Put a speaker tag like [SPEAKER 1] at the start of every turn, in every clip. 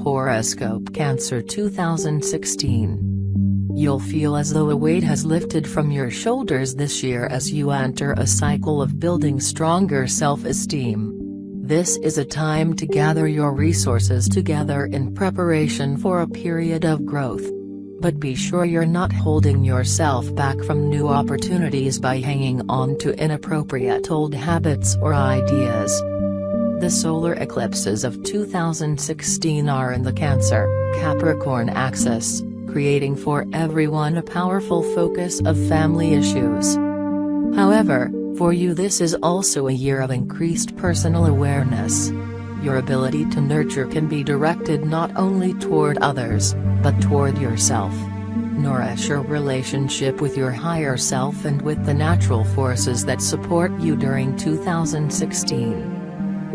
[SPEAKER 1] Horoscope Cancer 2016. You'll feel as though a weight has lifted from your shoulders this year as you enter a cycle of building stronger self-esteem. This is a time to gather your resources together in preparation for a period of growth. But be sure you're not holding yourself back from new opportunities by hanging on to inappropriate old habits or ideas. The solar eclipses of 2016 are in the Cancer-Capricorn axis, creating for everyone a powerful focus of family issues. However, for you this is also a year of increased personal awareness. Your ability to nurture can be directed not only toward others, but toward yourself. Nourish your relationship with your higher self and with the natural forces that support you during 2016.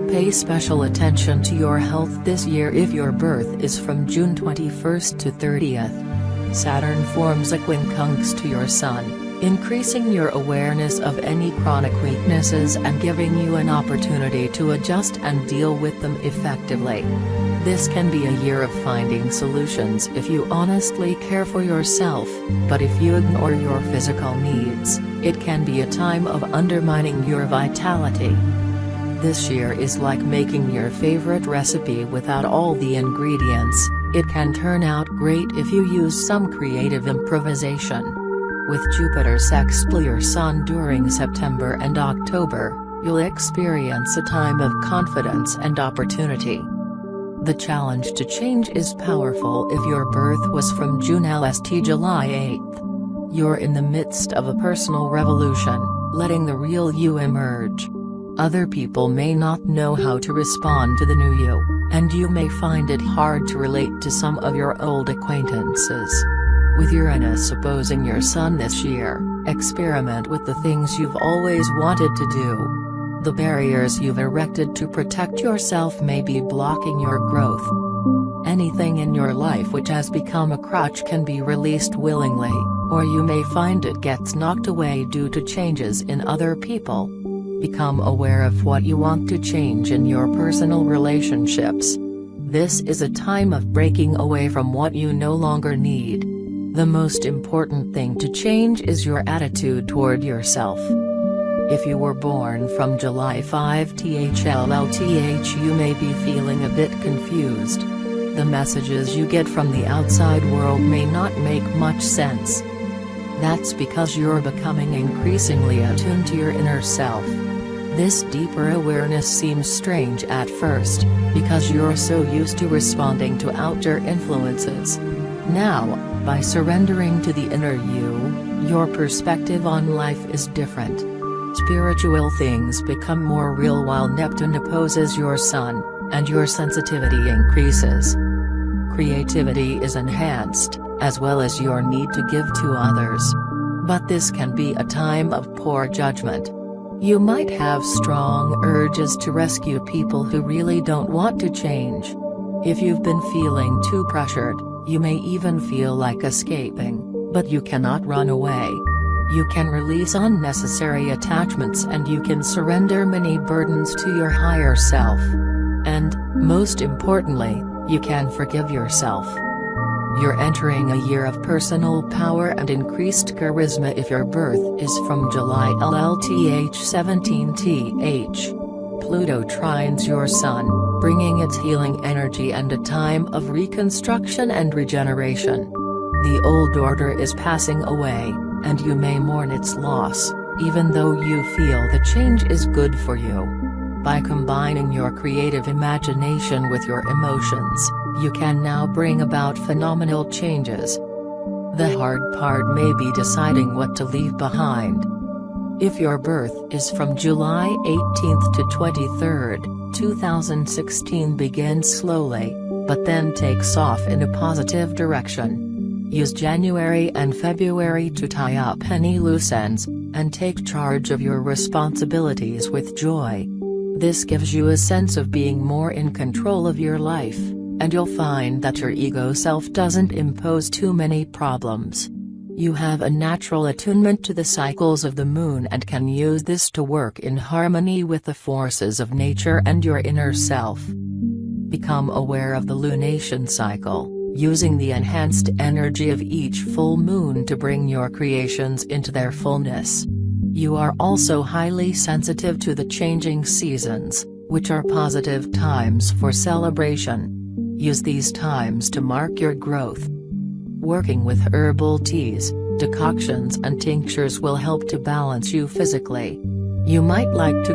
[SPEAKER 1] Pay special attention to your health this year if your birth is from June 21st to 30th. Saturn forms a quincunx to your Sun, increasing your awareness of any chronic weaknesses and giving you an opportunity to adjust and deal with them effectively. This can be a year of finding solutions if you honestly care for yourself, but if you ignore your physical needs, it can be a time of undermining your vitality. This year is like making your favorite recipe without all the ingredients. It can turn out great if you use some creative improvisation. With Jupiter sextile your Sun during September and October, you'll experience a time of confidence and opportunity. The challenge to change is powerful if your birth was from June LST July 8th. You're in the midst of a personal revolution, letting the real you emerge. Other people may not know how to respond to the new you, and you may find it hard to relate to some of your old acquaintances. With Uranus opposing your Sun this year, experiment with the things you've always wanted to do. The barriers you've erected to protect yourself may be blocking your growth. Anything in your life which has become a crutch can be released willingly, or you may find it gets knocked away due to changes in other people. Become aware of what you want to change in your personal relationships. This is a time of breaking away from what you no longer need. The most important thing to change is your attitude toward yourself. If you were born from July 5 THLLTH, you may be feeling a bit confused. The messages you get from the outside world may not make much sense. That's because you're becoming increasingly attuned to your inner self. This deeper awareness seems strange at first, because you're so used to responding to outer influences. Now, by surrendering to the inner you, your perspective on life is different. Spiritual things become more real while Neptune opposes your Sun, and your sensitivity increases. Creativity is enhanced, as well as your need to give to others. But this can be a time of poor judgment. You might have strong urges to rescue people who really don't want to change. If you've been feeling too pressured, you may even feel like escaping, but you cannot run away. You can release unnecessary attachments and you can surrender many burdens to your higher self. And, most importantly, you can forgive yourself. You're entering a year of personal power and increased charisma if your birth is from July LLTH 17th. Pluto trines your Sun, bringing its healing energy and a time of reconstruction and regeneration. The old order is passing away, and you may mourn its loss, even though you feel the change is good for you. By combining your creative imagination with your emotions, you can now bring about phenomenal changes. The hard part may be deciding what to leave behind. If your birth is from July 18th to 23rd, 2016 begins slowly, but then takes off in a positive direction. Use January and February to tie up any loose ends, and take charge of your responsibilities with joy. This gives you a sense of being more in control of your life, and you'll find that your ego self doesn't impose too many problems. You have a natural attunement to the cycles of the moon and can use this to work in harmony with the forces of nature and your inner self. Become aware of the lunation cycle, using the enhanced energy of each full moon to bring your creations into their fullness. You are also highly sensitive to the changing seasons, which are positive times for celebration. Use these times to mark your growth. Working with herbal teas, decoctions and tinctures will help to balance you physically. You might like to